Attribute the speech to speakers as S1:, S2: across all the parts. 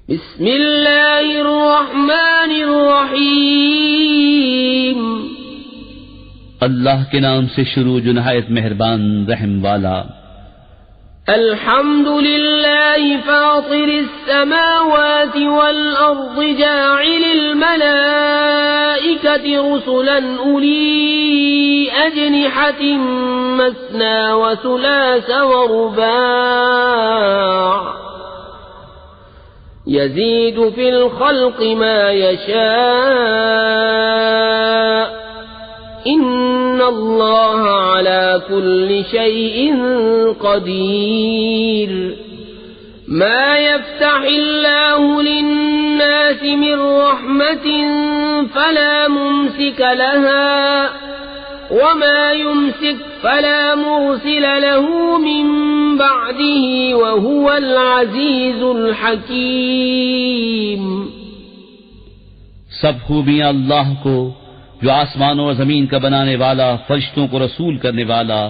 S1: بسم اللہ الرحمن الرحیم
S2: اللہ کے نام سے شروع جو نہایت مہربان رحم والا۔
S1: الحمد للہ فاطر السماوات والارض جاعل الملائکة رسلا اولی اجنحة مثنى وثلاث ورباع يزيد في الخلق ما يشاء إن الله على كل شيء قدير ما يفتح الله للناس من رحمة فلا ممسك لها وما يمسك فلا مرسل له من بعده وهو العزيز الحكيم۔
S2: سب خوبیاں اللہ کو جو آسمانوں اور زمین کا بنانے والا، فرشتوں کو رسول کرنے والا،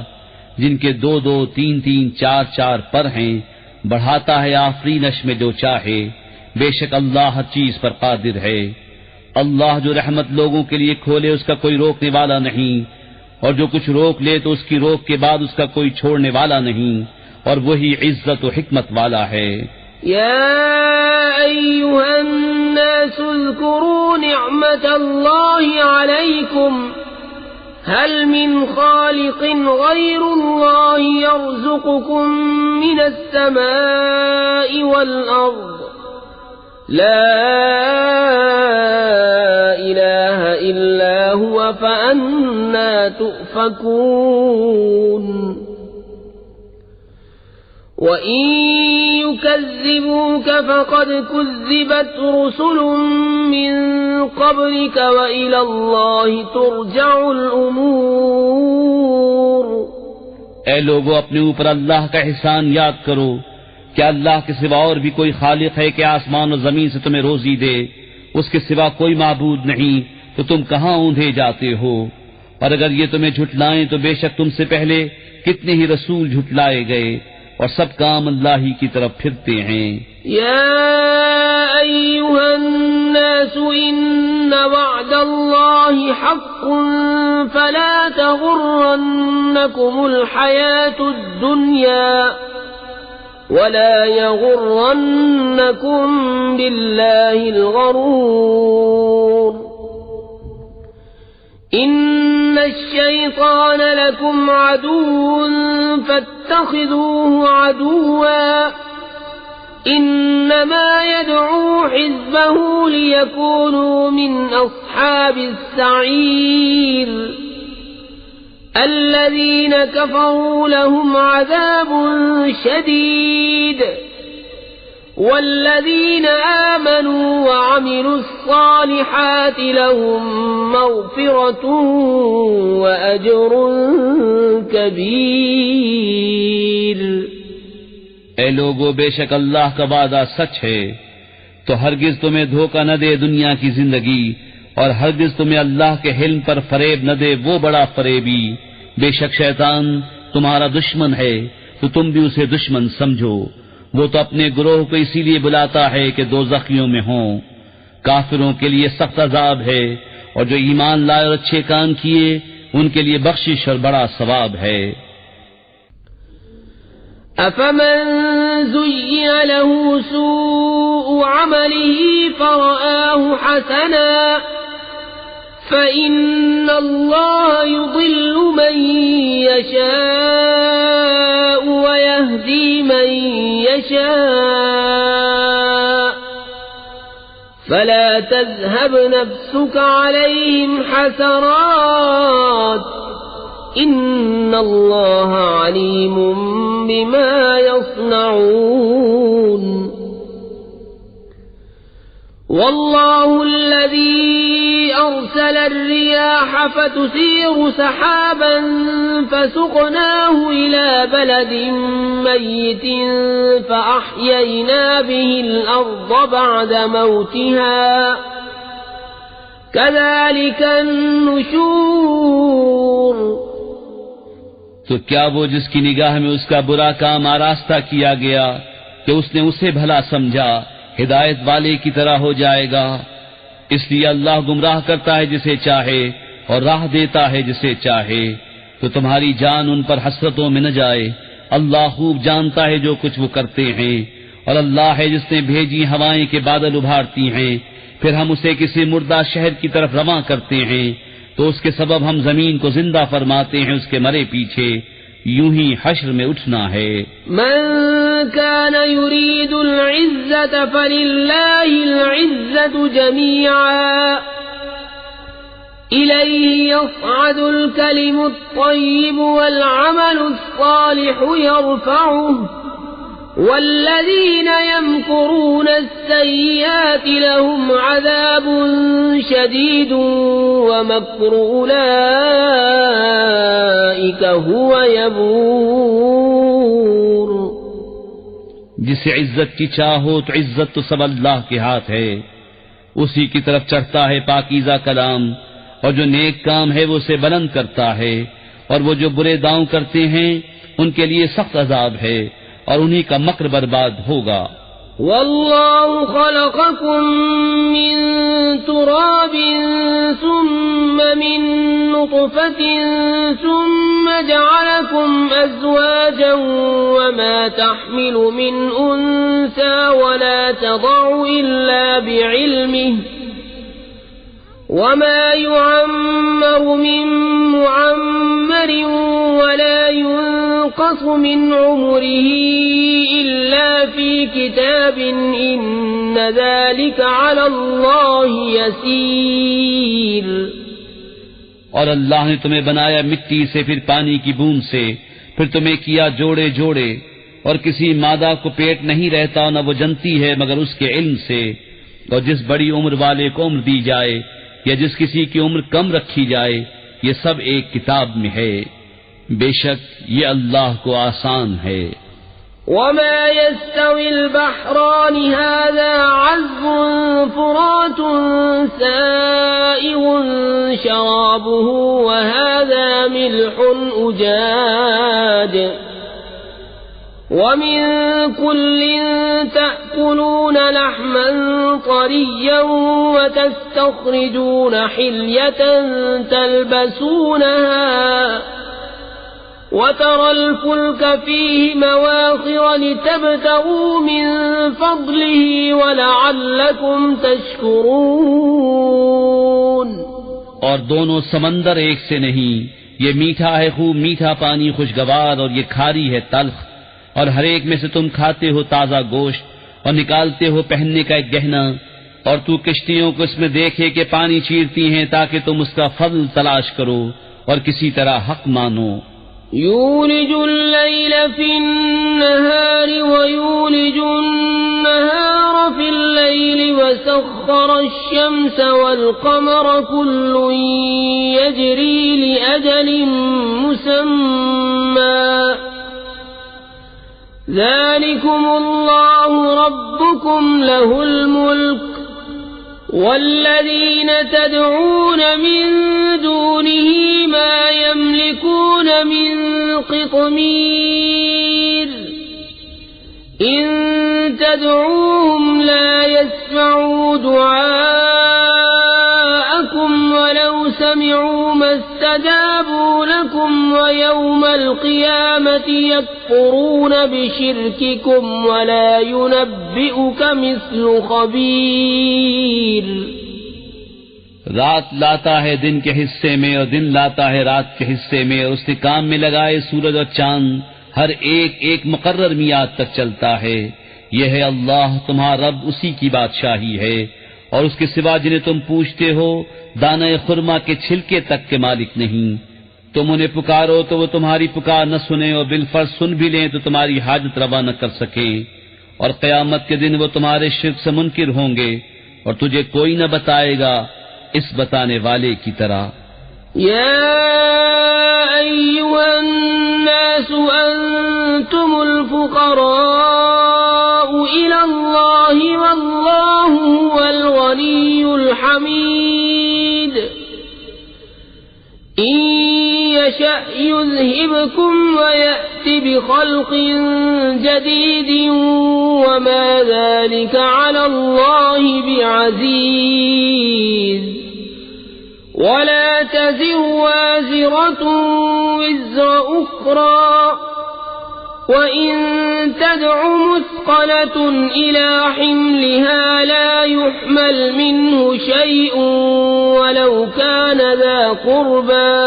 S2: جن کے دو دو تین تین چار چار پر ہیں، بڑھاتا ہے آفرینش میں جو چاہے، بے شک اللہ ہر چیز پر قادر ہے۔ اللہ جو رحمت لوگوں کے لیے کھولے اس کا کوئی روکنے والا نہیں، اور جو کچھ روک لے تو اس کی روک کے بعد اس کا کوئی چھوڑنے والا نہیں، اور وہی عزت و حکمت والا ہے۔
S1: یا ایھا الناس اذکروا نعمت اللہ علیکم هل من خالق غیر اللہ یرزقکم من السماء والارض لا الہ الا هو فأنا تؤفکون۔ وَإِن يُكَذِّبُوكَ فَقَدْ كُذِّبَتْ رُسُلٌ مِّن قَبْلِكَ وَإِلَى اللَّهِ تُرْجَعُ الْأُمُورُ۔
S2: اے لوگو اپنے اوپر اللہ کا احسان یاد کرو، کیا اللہ کے سوا اور بھی کوئی خالق ہے کہ آسمان و زمین سے تمہیں روزی دے؟ اس کے سوا کوئی معبود نہیں، تو تم کہاں اوندھے جاتے ہو؟ اور اگر یہ تمہیں جھٹلائیں تو بے شک تم سے پہلے کتنے ہی رسول جھٹلائے گئے، اور سب کام اللہ ہی کی طرف پھرتے ہیں۔
S1: یا ایھا الناس ان وعد اللہ حق فلا تغرنکم الحیاة الدنیا ولا یغرنکم باللہ الغرور۔ ان الشیطان لکم عدو فاتخذوه عدوا انما يدعو حزبه ليكونوا من اصحاب السعير الذين كفروا لهم عذاب شديد والذين آمنوا وعملوا الصالحات لهم مغفرة وأجر كبير۔
S2: اے لوگو بے شک اللہ کا وعدہ سچ ہے، تو ہرگز تمہیں دھوکہ نہ دے دنیا کی زندگی، اور ہرگز تمہیں اللہ کے حلم پر فریب نہ دے وہ بڑا فریبی۔ بے شک شیطان تمہارا دشمن ہے، تو تم بھی اسے دشمن سمجھو۔ وہ تو اپنے گروہ کو اسی لیے بلاتا ہے کہ دوزخیوں میں ہوں۔ کافروں کے لیے سخت عذاب ہے، اور جو ایمان لائے اور اچھے کام کیے ان کے لیے بخشش اور بڑا ثواب ہے۔
S1: افمن زین له سوء عمله فرآه حسنا فإن الله يضل من يشاء ويهدي من يشاء فلا تذهب نفسك عليهم حسرات إن الله عليم بما يصنعون۔ والله الذي أرسل الرياح فتثير سحابا فسقناه إلى بلد ميت فأحيينا به الأرض بعد موتها كذلك النشور۔
S2: تو کیا وہ جس کی نگاہ میں اس کا برا کام آراستہ کیا گیا کہ اس نے اسے بھلا سمجھا ہدایت والے کی طرح ہو جائے گا۔ اس لیے اللہ گمراہ کرتا ہے جسے چاہے اور راہ دیتا ہے جسے چاہے، تو تمہاری جان ان پر حسرتوں میں نہ جائے۔ اللہ خوب جانتا ہے جو کچھ وہ کرتے ہیں، اور اللہ ہے جس نے بھیجی ہوائیں کے بادل ابھارتی ہیں، پھر ہم اسے کسی مردہ شہر کی طرف رواں کرتے ہیں، تو اس کے سبب ہم زمین کو زندہ فرماتے ہیں اس کے مرے پیچھے، یوں ہی حشر میں اٹھنا ہے۔
S1: من كان يريد العزة فلله العزة جميعا إليه يصعد الكلم الطيب والعمل الصالح يرفعه والذين يمكرون السيئات لهم عذاب شديد ومكر أولئك هو يبور۔
S2: جسے عزت کی چاہ ہو تو عزت تو سب اللہ کے ہاتھ ہے، اسی کی طرف چڑھتا ہے پاکیزہ کلام، اور جو نیک کام ہے وہ اسے بلند کرتا ہے، اور وہ جو برے داؤں کرتے ہیں ان کے لیے سخت عذاب ہے، اور انہی کا مکر برباد ہوگا۔
S1: والله خلقكم من تراب ثم من نطفة ثم جعلكم أزواجا وما تحمل من أنثى ولا تضع إلا بعلمه وما يعمر من معمر ولا ينقص من عمره إلا في كتاب إن ذلك على الله يسير۔
S2: اور اللہ نے تمہیں بنایا مٹی سے، پھر پانی کی بوند سے، پھر تمہیں کیا جوڑے جوڑے، اور کسی مادہ کو پیٹ نہیں رہتا نہ وہ جنتی ہے مگر اس کے علم سے، اور جس بڑی عمر والے کو عمر دی جائے یا جس کسی کی عمر کم رکھی جائے، یہ سب ایک کتاب میں ہے، بے شک یہ اللہ کو آسان ہے۔
S1: وما يستوي البحران هذا عذب فرات سائغ شرابه وهذا ملح أجاج ومن كل تأكلون لحما طريا وتستخرجون حلية تلبسونها وترى الفلك فيه مواخر لتبتغوا من فضله ولعلكم تشكرون۔
S2: اور دونوں سمندر ایک سے نہیں، یہ میٹھا ہے خوب میٹھا پانی خوشگوار، اور یہ کھاری ہے تلخ، اور ہر ایک میں سے تم کھاتے ہو تازہ گوشت اور نکالتے ہو پہننے کا ایک گہنا، اور تو کشتیوں کو اس میں دیکھے کہ پانی چیرتی ہیں تاکہ تم اس کا فضل تلاش کرو اور کسی طرح حق مانو۔
S1: يولج الليل في النهار ويولج النهار في الليل وسخر الشمس والقمر كل يجري لأجل مسمى ذلكم الله ربكم له الملك والذين تدعون من دونه ما يملكون من قطمير إن تدعوهم لا يسمعوا دعاءكم ولو سمعوا ما استجابوا لكم ويوم القيامة يكفرون بشرككم ولا ينبئك مثل خبير۔
S2: رات لاتا ہے دن کے حصے میں اور دن لاتا ہے رات کے حصے میں، اور اس نے کام میں لگائے سورج اور چاند، ہر ایک ایک مقرر میعاد تک چلتا ہے۔ یہ ہے اللہ تمہارا رب، اسی کی بادشاہی ہے، اور اس کے سوا جنہیں تم پوچھتے ہو دانہ خرما کے چھلکے تک کے مالک نہیں۔ تم انہیں پکارو تو وہ تمہاری پکار نہ سنیں، اور بالفرض سن بھی لیں تو تمہاری حاجت روا نہ کر سکیں، اور قیامت کے دن وہ تمہارے شرک سے منکر ہوں گے، اور تجھے کوئی نہ بتائے گا اس بتانے والے کی طرح۔
S1: يا أيها الناس أنتم الفقراء إلى الله والله هو الغني الحميد إن يشأ يذهبكم ويأتي بخلق جديد وما ذلك على الله بعزيز ولا تزر وازرة وزر أخرى وإن تدع مثقلة إلى حملها لا يحمل منه شيء ولو كان ذا قربى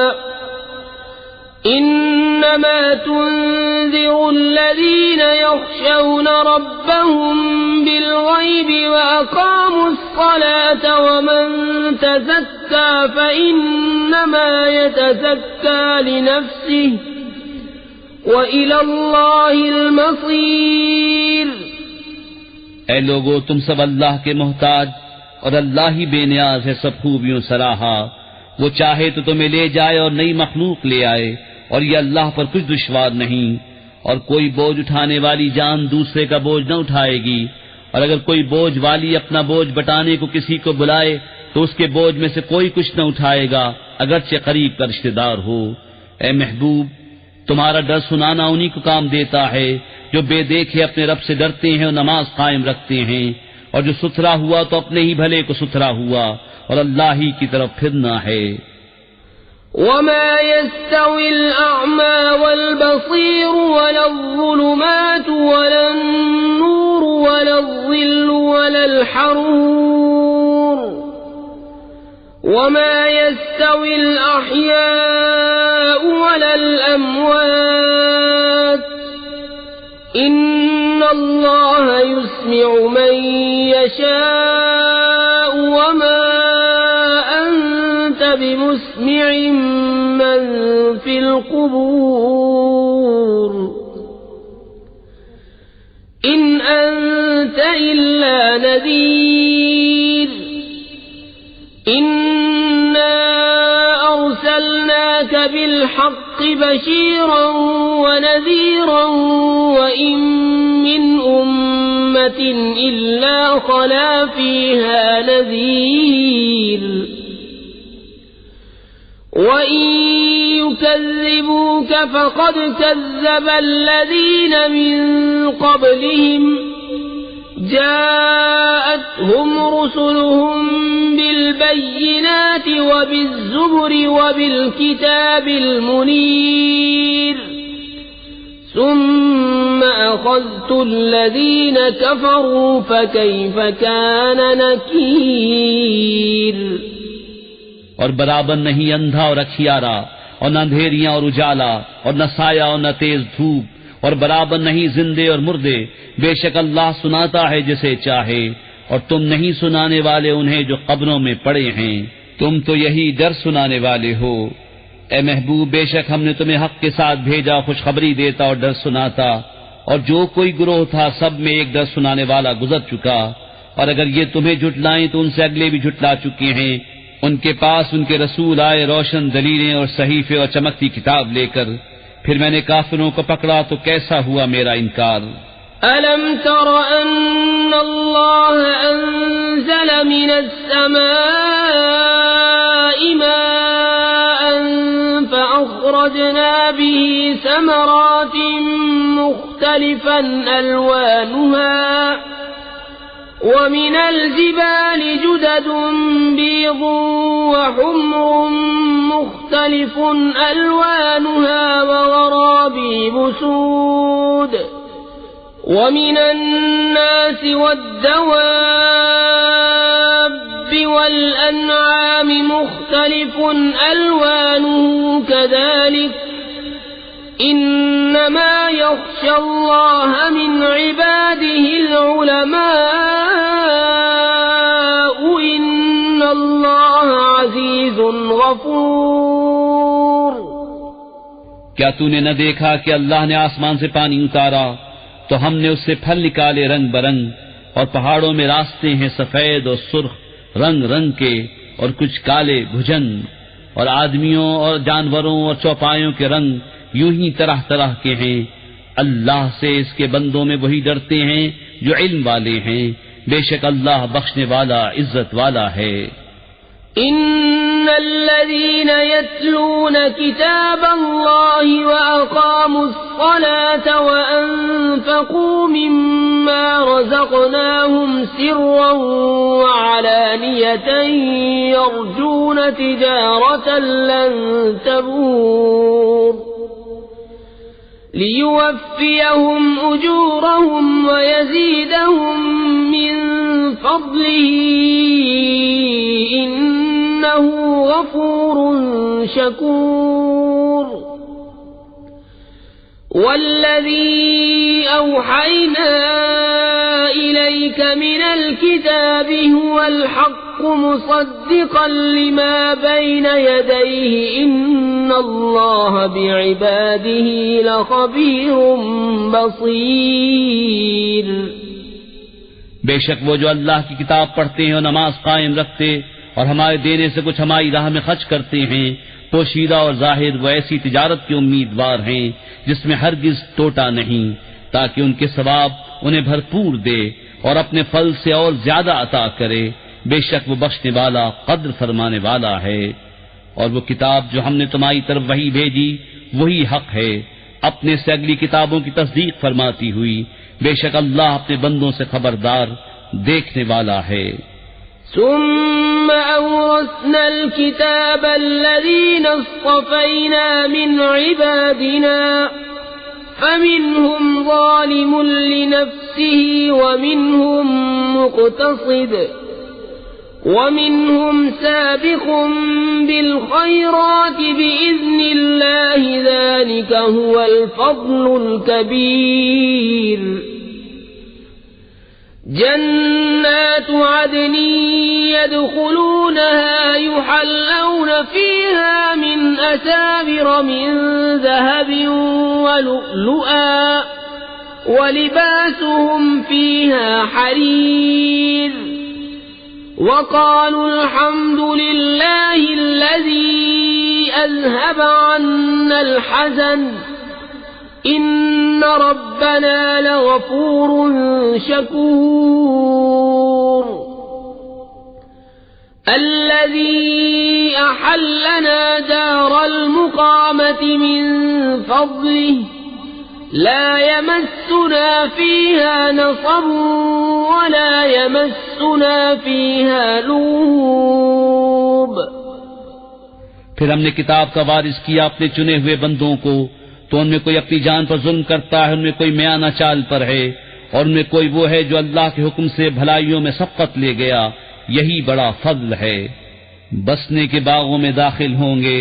S1: إنما تنذر الذين يخشون ربهم بالغيب وأقاموا الصلاة ومن تزكى فإنما يتزكى لنفسه وَإِلَى اللَّهِ الْمَصِيرُ۔
S2: اے لوگو، تم سب اللہ کے محتاج اور اللہ ہی بے نیاز ہے سب خوبیوں سراہا۔ وہ چاہے تو تمہیں لے جائے اور نئی مخلوق لے آئے، اور یہ اللہ پر کچھ دشوار نہیں۔ اور کوئی بوجھ اٹھانے والی جان دوسرے کا بوجھ نہ اٹھائے گی، اور اگر کوئی بوجھ والی اپنا بوجھ بٹانے کو کسی کو بلائے تو اس کے بوجھ میں سے کوئی کچھ نہ اٹھائے گا، اگرچہ قریب کا رشتہ دار ہو۔ اے محبوب، تمہارا ڈر سنانا انہی کو کام دیتا ہے جو بے دیکھے اپنے رب سے ڈرتے ہیں اور نماز قائم رکھتے ہیں، اور جو ستھرا ہوا تو اپنے ہی بھلے کو ستھرا ہوا، اور اللہ ہی کی طرف پھرنا ہے۔
S1: وما يستوي الأعمى والبصير ولا الظلمات ولا النور ولا الظل ولا الحرور وما يستوي الأحياء ولا الأموات إن الله يسمع من يشاء وما أنت بمسمع من في القبور إن أنت إلا نذير إنا أرسلناك بالحق بشيرا ونذيرا وإن من أمة إلا خلا فيها نذير وَإِن يُكَذِّبُوكَ فَقَدْ كَذَّبَ الَّذِينَ مِن قَبْلِهِمْ جَاءَتْهُمْ رُسُلُهُم بِالْبَيِّنَاتِ وَبِالزُّبُرِ وَبِالْكِتَابِ الْمُنِيرِ ثُمَّ أَخَذْتُ الَّذِينَ كَفَرُوا فَكَيْفَ كَانَ نَكِيرِ۔
S2: اور برابر نہیں اندھا اور اکھیارا، اور نہ اندھیریاں اور اجالا، اور نہ سایہ اور نہ تیز دھوپ، اور برابر نہیں زندے اور مردے۔ بے شک اللہ سناتا ہے جسے چاہے، اور تم نہیں سنانے والے انہیں جو قبروں میں پڑے ہیں، تم تو یہی ڈر سنانے والے ہو۔ اے محبوب، بے شک ہم نے تمہیں حق کے ساتھ بھیجا، خوشخبری دیتا اور ڈر سناتا، اور جو کوئی گروہ تھا سب میں ایک ڈر سنانے والا گزر چکا، اور اگر یہ تمہیں جھٹلائیں تو ان سے اگلے بھی جھٹلا چکے ہیں۔ ان کے پاس ان کے رسول آئے روشن دلیلیں اور صحیفے اور چمکتی کتاب لے کر، پھر میں نے کافروں کو پکڑا تو کیسا ہوا میرا انکار۔
S1: أَلَمْ تَرَ أَنَّ اللَّهَ أَنزَلَ مِنَ السَّمَاءِ مَاءً فَأَخْرَجْنَا بِهِ ثَمَرَاتٍ مُخْتَلِفًا أَلْوَانُهَا وَمِنَ الْجِبَالِ جُدَدٌ بِيضٌ وَحُمْرٌ مُخْتَلِفٌ أَلْوَانُهَا وَغَرَابِيبُ سُودٌ وَمِنَ النَّاسِ وَالدَّوَابِّ وَالْأَنْعَامِ مُخْتَلِفٌ أَلْوَانُهُ كَذَلِكَ إِنَّمَا يَخْشَى اللَّهَ مِنْ عِبَادِهِ الْعُلَمَاءُ إِنَّ اللَّهَ عَزِيزٌ غَفُورٌ۔
S2: کیا تو نے نہ دیکھا کہ اللہ نے آسمان سے پانی اتارا تو ہم نے اس سے پھل نکالے رنگ برنگ، اور پہاڑوں میں راستے ہیں سفید اور سرخ رنگ رنگ کے، اور کچھ کالے بھجنگ، اور آدمیوں اور جانوروں اور چوپایوں کے رنگ یوں ہی طرح طرح کے ہیں۔ اللہ سے اس کے بندوں میں وہی ڈرتے ہیں جو علم والے ہیں، بے شک اللہ بخشنے والا عزت والا ہے۔
S1: إن الذين يتلون كتاب الله وأقاموا الصلاة وأنفقوا مما رزقناهم سرا وعلانية يرجون تجارة لن تبور ليوفيهم أجورهم ويزيدهم من فضله إنه غفور شكور والذي أوحينا إليك من الكتاب هو الحق مصدقا لما بين يديه إن الله بعباده لخبير بصير.
S2: بے شک وہ جو اللہ کی کتاب پڑھتے ہیں اور نماز قائم رکھتے اور ہمارے دینے سے کچھ ہماری راہ میں خرچ کرتے ہیں، پوشیدہ اور ظاہر وہ ایسی تجارت کے امیدوار ہیں جس میں ہرگز ٹوٹا نہیں، تاکہ ان کے ثواب انہیں بھرپور دے اور اپنے فضل سے اور زیادہ عطا کرے. بے شک وہ بخشنے والا قدر فرمانے والا ہے. اور وہ کتاب جو ہم نے تمہاری طرف وہی بھیجی وہی حق ہے، اپنے سے اگلی کتابوں کی تصدیق فرماتی ہوئی. بے شک اللہ اپنے بندوں سے خبردار دیکھنے والا ہے.
S1: ثم أورثنا الكتاب الذين اصطفينا من عبادنا فمنهم ظالم لنفسه ومنهم مقتصد ومنهم سابق بالخيرات بإذن الله ذلك هو الفضل الكبير. جنات عدن يدخلونها يحلون فيها من أساور من ذهب ولؤلؤا ولباسهم فيها حرير وقالوا الحمد لله الذي أذهب عنا الحزن إن ربنا لغفور شكور. الذي أحلنا دار المقامة من فضله لا يمسنا فيها نصب ولا يمسنا فيها لغوب.
S2: پھر ہم نے کتاب کا وارث کیا اپنے چنے ہوئے بندوں کو، تو ان میں کوئی اپنی جان پر ظلم کرتا ہے، ان میں کوئی میانہ چال پر ہے، اور ان میں کوئی وہ ہے جو اللہ کے حکم سے بھلائیوں میں سبقت لے گیا. یہی بڑا فضل ہے. بسنے کے باغوں میں داخل ہوں گے،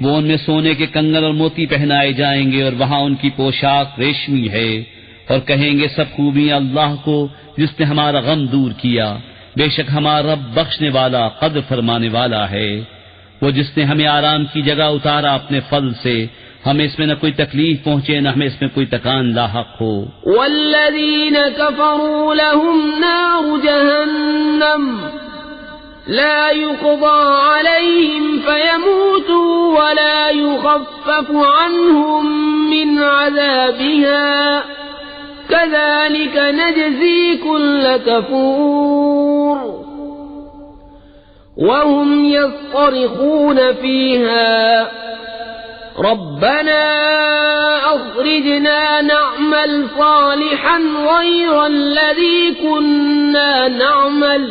S2: وہ ان میں سونے کے کنگن اور موتی پہنائے جائیں گے، اور وہاں ان کی پوشاک ریشمی ہے، اور کہیں گے سب خوبیاں اللہ کو جس نے ہمارا غم دور کیا. بے شک ہمارا رب بخشنے والا قدر فرمانے والا ہے. وہ جس نے ہمیں آرام کی جگہ اتارا اپنے فضل سے، ہمیں اس میں نہ کوئی تکلیف پہنچے نہ ہمیں اس میں کوئی تکان لاحق ہو.
S1: والذین کفروا لهم نار جہنم لا يقضى عليهم فيموتوا ولا يخفف عنهم من عذابها كذلك نجزي كل كفور. وهم يصطرخون فيها ربنا أخرجنا نعمل صالحا غير الذي كنا نعمل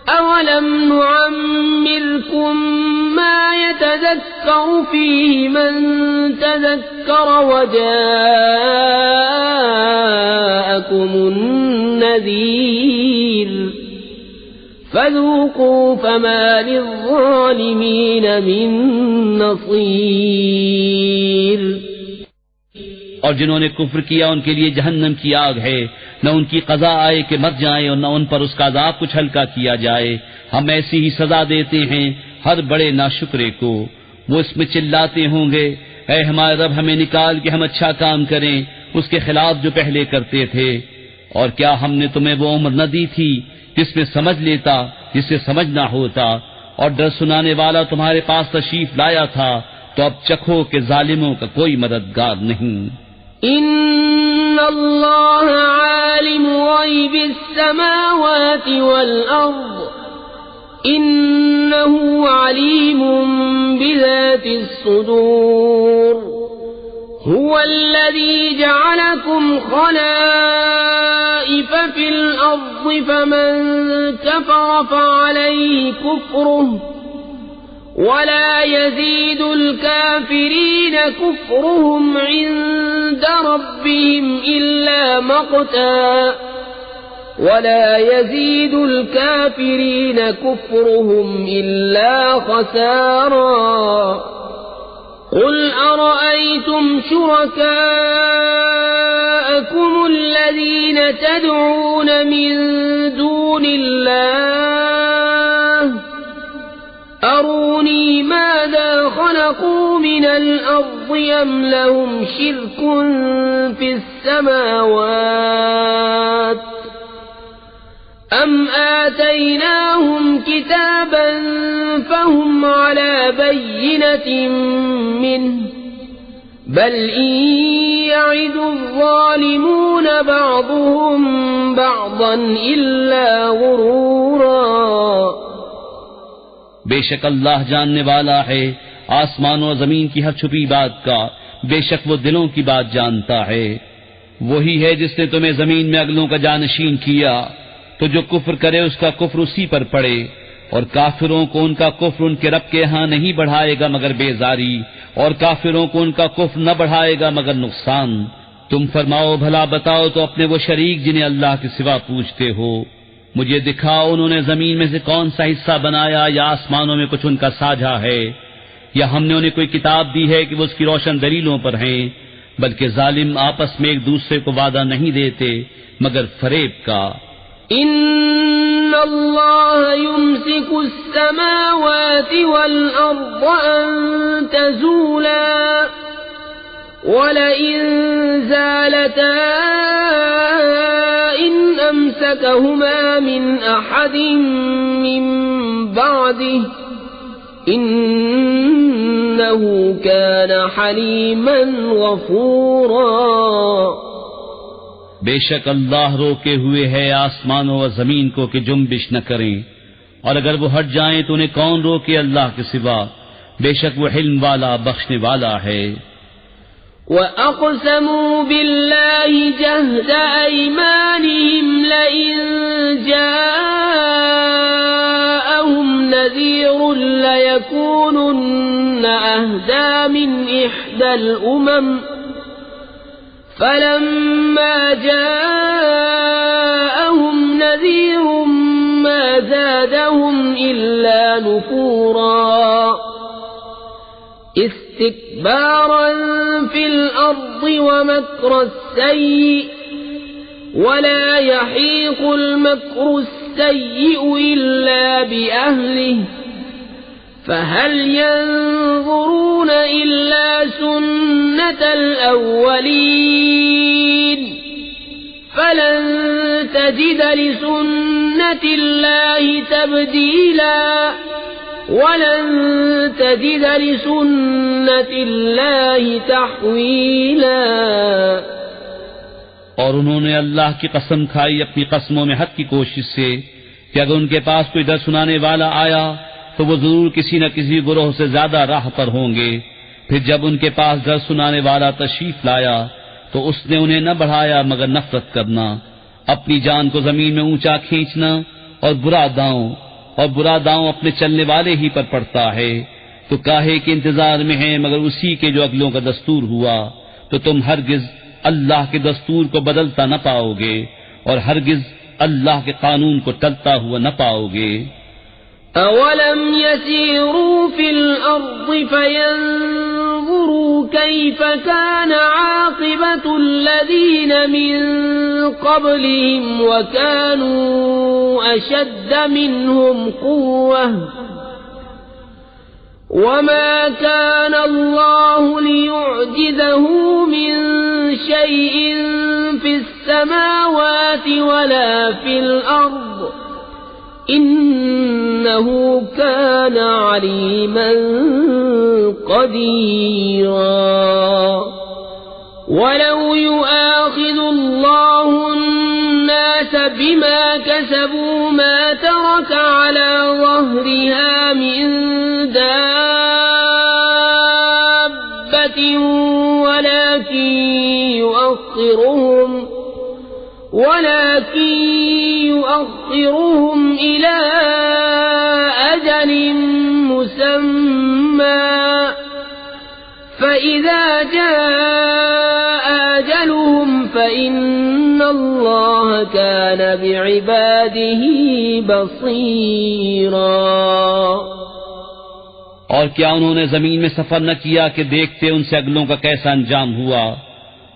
S1: أولم نعمركم ما يتذكر فيه من تذكر وجاءكم النذير فذوقوا فما للظالمين من نصير.
S2: اور جنہوں نے کفر کیا ان کے لیے جہنم کی آگ ہے، نہ ان کی قضا آئے کہ مر جائیں اور نہ ان پر اس کا عذاب کچھ ہلکا کیا جائے. ہم ایسی ہی سزا دیتے ہیں ہر بڑے ناشکرے کو. وہ اس میں چلاتے ہوں گے اے ہمارے رب ہمیں نکال کہ ہم اچھا کام کریں اس کے خلاف جو پہلے کرتے تھے. اور کیا ہم نے تمہیں وہ عمر نہ دی تھی جس میں سمجھ لیتا جسے سمجھنا ہوتا، اور ڈر سنانے والا تمہارے پاس تشریف لایا تھا، تو اب چکھو کہ ظالموں کا کوئی مددگار نہیں.
S1: ان اللہ عالم غیب السماوات والارض ان إنه عليم بذات الصدور هو الذي جعلكم خلائف في الأرض فمن كفر فعليه كفره ولا يزيد الكافرين كفرهم عند ربهم إلا مقتا ولا يزيد الكافرين كفرهم إلا خسارا قل أرأيتم شركاءكم الذين تدعون من دون الله أروني ماذا خلقوا من الأرض أم لهم شرك في السماوات أم آتيناهم كتابا فهم على بينة منه بل إن يعد الظالمون بعضهم بعضا إلا غرورا
S2: بے شک اللہ جاننے والا ہے آسمانوں و زمین کی ہر چھپی بات کا، بے شک وہ دلوں کی بات جانتا ہے۔ وہی ہے جس نے تمہیں زمین میں اگلوں کا جانشین کیا، تو جو کفر کرے اس کا کفر اسی پر پڑے، اور کافروں کو ان کا کفر ان کے رب کے ہاں نہیں بڑھائے گا مگر بیزاری، اور کافروں کو ان کا کفر نہ بڑھائے گا مگر نقصان۔ تم فرماؤ بھلا بتاؤ تو اپنے وہ شریک جنہیں اللہ کے سوا پوچھتے ہو، مجھے دکھاؤ انہوں نے زمین میں سے کون سا حصہ بنایا یا آسمانوں میں کچھ ان کا ساجھا ہے، یا ہم نے انہیں کوئی کتاب دی ہے کہ وہ اس کی روشن دلیلوں پر ہیں، بلکہ ظالم آپس میں ایک دوسرے کو وعدہ نہیں دیتے مگر فریب کا۔
S1: ان اللہ یمسک السماوات والارض ان تزولا ولئن زالتا ان امسکہما من احد من بعده انہ کان حلیما غفورا۔
S2: بے شک اللہ روکے ہوئے ہے آسمانوں و زمین کو کہ جنبش نہ کریں، اور اگر وہ ہٹ جائیں تو انہیں کون روکے اللہ کے سوا، بے شک وہ حلم والا بخشنے والا ہے۔
S1: وَأَقْسَمُوا بِاللَّهِ جَهْدَ أَيْمَانِهِمْ لَئِن جَاءَهُمْ نَذِيرٌ لَيَكُونُنَّ أَهْدَىٰ مِنْ إِحْدَى الْأُمَمِ فَلَمَّا جَاءَهُمْ نَذِيرٌ مَا زَادَهُمْ إِلَّا نُفُورًا استكبارا في الأرض ومكر السيء ولا يحيق المكر السيء إلا بأهله فهل ينظرون إلا سنة الأولين فلن تجد لسنة الله تبديلا وَلَن تَجِدَ لِسُنَّةِ اللَّهِ تَحْوِيلًا۔
S2: اور انہوں نے اللہ کی قسم کھائی اپنی قسموں میں حد کی کوشش سے کہ اگر ان کے پاس کوئی ڈر سنانے والا آیا تو وہ ضرور کسی نہ کسی گروہ سے زیادہ راہ پر ہوں گے۔ پھر جب ان کے پاس ڈر سنانے والا تشریف لایا تو اس نے انہیں نہ بڑھایا مگر نفرت کرنا، اپنی جان کو زمین میں اونچا کھینچنا، اور برا داؤں اپنے چلنے والے ہی پر پڑتا ہے۔ تو کاہے کے انتظار میں ہیں مگر اسی کے جو اگلوں کا دستور ہوا، تو تم ہرگز اللہ کے دستور کو بدلتا نہ پاؤ گے اور ہرگز اللہ کے قانون کو ٹلتا ہوا نہ پاؤ گے۔
S1: اولم يسيروا في الارض فينظروا كيف كان عاقبة الذين من قبلهم وكانوا اشد منهم قوة وما كان الله ليعجزه من شيء في السماوات ولا في الارض إنه كان عليما قديرا ولو يؤاخذ الله الناس الناس بما كسبوا ما ترك على ظهرها من دابة ولكن يؤخرهم إلى أجل مسمى فإذا جاء أجلهم فإن الله كان بعباده بصيرا۔
S2: اور کیا انہوں نے زمین میں سفر نہ کیا کہ دیکھتے ان سے اگلوں کا کیسا انجام ہوا،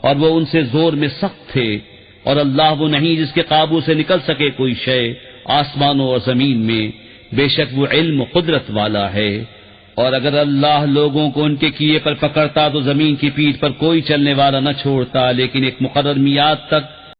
S2: اور وہ ان سے زور میں سخت تھے، اور اللہ وہ نہیں جس کے قابو سے نکل سکے کوئی شے آسمانوں اور زمین میں، بے شک وہ علم و قدرت والا ہے۔ اور اگر اللہ لوگوں کو ان کے کیے پر پکڑتا تو زمین کی پیٹھ پر کوئی چلنے والا نہ چھوڑتا، لیکن ایک مقرر میعاد تک